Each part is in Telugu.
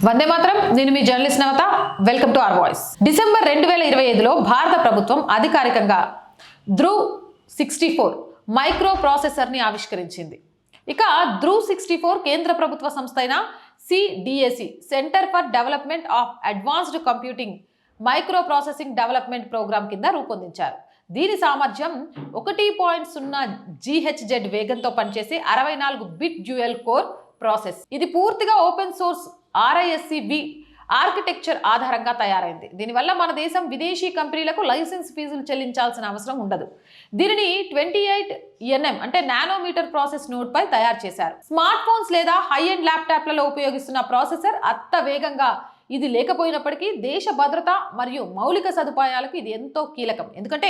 వందే మాత్రం. నేను మీ journalist Navatha. Welcome to our voice. December 2025లో భారత ప్రభుత్వం అధికారికంగా ధ్రువ్ 64 మైక్రో ప్రాసెసర్ని ఆవిష్కరించింది. ఇక ధ్రువ్ 64 కేంద్ర ప్రభుత్వ సంస్థ అయిన CDAC centre for development of advanced computing micro processing development programme కింద రూపొందించారు. దీని సామర్థ్యం 1.0 GHz వేగంతో పనిచేసే 64 బిట్ డ్యూయల్ కోర్ ప్రాసెస్. ఇది పూర్తిగా ఓపెన్ సోర్స్ RISC-V ఆర్కిటెక్చర్ ఆధారంగా తయారైంది. దీనివల్ల మన దేశం విదేశీ కంపెనీలకు లైసెన్స్ ఫీజులు చెల్లించాల్సిన అవసరం ఉండదు. దీనిని 28 nm అంటే నానోమీటర్ ప్రాసెస్ నోడ్ పై తయారు చేశారు. స్మార్ట్ ఫోన్స్ లేదా హై ఎండ్ ల్యాప్టాప్లలో ఉపయోగిస్తున్న ప్రాసెసర్ అత్త వేగంగా ఇది లేకపోయినప్పటికీ దేశ భద్రత మరియు మౌలిక సదుపాయాలకు ఇది ఎంతో కీలకం. ఎందుకంటే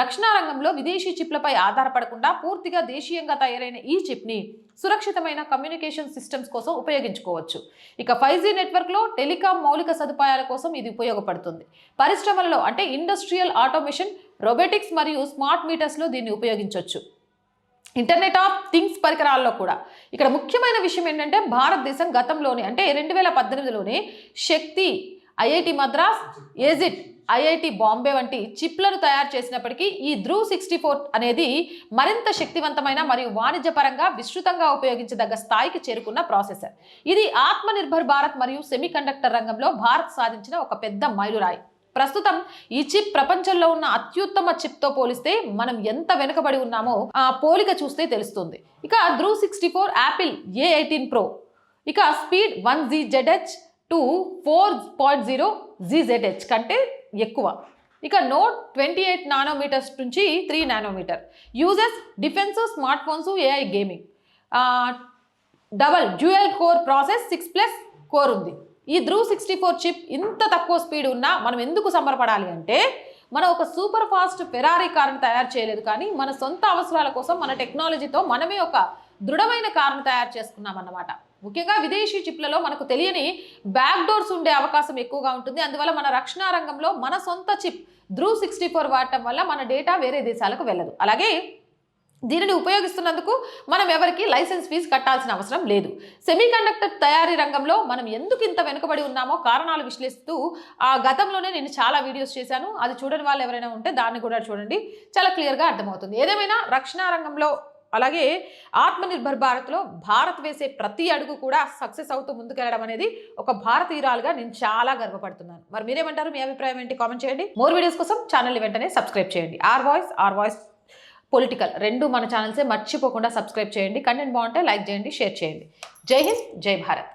రక్షణ రంగంలో విదేశీ చిప్లపై ఆధారపడకుండా పూర్తిగా దేశీయంగా తయారైన ఈ చిప్ని సురక్షితమైన కమ్యూనికేషన్ సిస్టమ్స్ కోసం ఉపయోగించుకోవచ్చు. ఇక 5G నెట్వర్క్లో టెలికాం మౌలిక సదుపాయాల కోసం ఇది ఉపయోగపడుతుంది. పరిశ్రమలలో అంటే ఇండస్ట్రియల్ ఆటోమేషన్, రోబోటిక్స్ మరియు స్మార్ట్ మీటర్స్లో దీన్ని ఉపయోగించవచ్చు. ఇంటర్నెట్ ఆఫ్ థింగ్స్ పరికరాల్లో కూడా. ఇక్కడ ముఖ్యమైన విషయం ఏంటంటే భారతదేశం గతంలోనే అంటే 2018లోనే శక్తి, IIT మద్రాస్, ఏజిట్, IIT బాంబే వంటి చిప్లను తయారు చేసినప్పటికీ ఈ ధ్రువ్ 64 అనేది మరింత శక్తివంతమైన మరియు వాణిజ్యపరంగా విస్తృతంగా ఉపయోగించదగ్గ స్థాయికి చేరుకున్న ప్రాసెసర్. ఇది ఆత్మనిర్భర్ భారత్ మరియు సెమీకండక్టర్ రంగంలో భారత్ సాధించిన ఒక పెద్ద మైలురాయి. ప్రస్తుతం ఈ చిప్ ప్రపంచంలో ఉన్న అత్యుత్తమ చిప్తో పోలిస్తే మనం ఎంత వెనుకబడి ఉన్నామో ఆ పోలిక చూస్తే తెలుస్తుంది. ఇక ధ్రువ్ 64 యాపిల్ A18 Pro ఇక స్పీడ్ 1 GHz టు 4.0 GHz కంటే ఎక్కువ. ఇక నోట్ 28 నానోమీటర్స్ నుంచి 3 nanometre. Uses defence, smart phones, AI gaming. Double dual core process 6+ core ఉంది. ఈ ధ్రువ్ 64 చిప్ ఇంత తక్కువ స్పీడ్ ఉన్నా మనం ఎందుకు సంబరపడాలి అంటే మనం ఒక సూపర్ ఫాస్ట్ ఫెరారీ కారును తయారు చేయలేదు, కానీ మన సొంత అవసరాల కోసం మన టెక్నాలజీతో మనమే ఒక దృఢమైన కారును తయారు చేసుకున్నాం అన్నమాట. ముఖ్యంగా విదేశీ చిప్లలో మనకు తెలియని బ్యాక్ డోర్స్ ఉండే అవకాశం ఎక్కువగా ఉంటుంది. అందువల్ల మన రక్షణ రంగంలో మన సొంత చిప్ ధ్రువ్ 64 వాడటం వల్ల మన డేటా వేరే దేశాలకు వెళ్ళదు. అలాగే దీనిని ఉపయోగిస్తున్నందుకు మనం ఎవరికి లైసెన్స్ ఫీజు కట్టాల్సిన అవసరం లేదు. సెమీకండక్టర్ తయారీ రంగంలో మనం ఎందుకు ఇంత వెనుకబడి ఉన్నామో కారణాలు విశ్లేషిస్తూ ఆ గతంలోనే నేను చాలా వీడియోస్ చేశాను. అది చూడని వాళ్ళు ఎవరైనా ఉంటే దాన్ని కూడా చూడండి, చాలా క్లియర్గా అర్థమవుతుంది. ఏదేమైనా రక్షణ రంగంలో అలాగే ఆత్మనిర్భర్ భారత్లో భారత్ వేసే ప్రతి అడుగు కూడా సక్సెస్ అవుతూ ముందుకెళ్ళడం అనేది ఒక భారతీయురాలుగా నేను చాలా గర్వపడుతున్నాను. మరి మీరేమంటారు? మీ అభిప్రాయం ఏంటి? కామెంట్ చేయండి. మోర్ వీడియోస్ కోసం ఛానల్ని వెంటనే సబ్స్క్రైబ్ చేయండి. ఆర్ వాయిస్ పొలిటికల్ రెండు మన ఛానల్సే, మర్చిపోకుండా సబ్స్క్రైబ్ చేయండి. కంటెంట్ బాగుంటే లైక్ చేయండి, షేర్ చేయండి. జై హింద్, జై భారత్.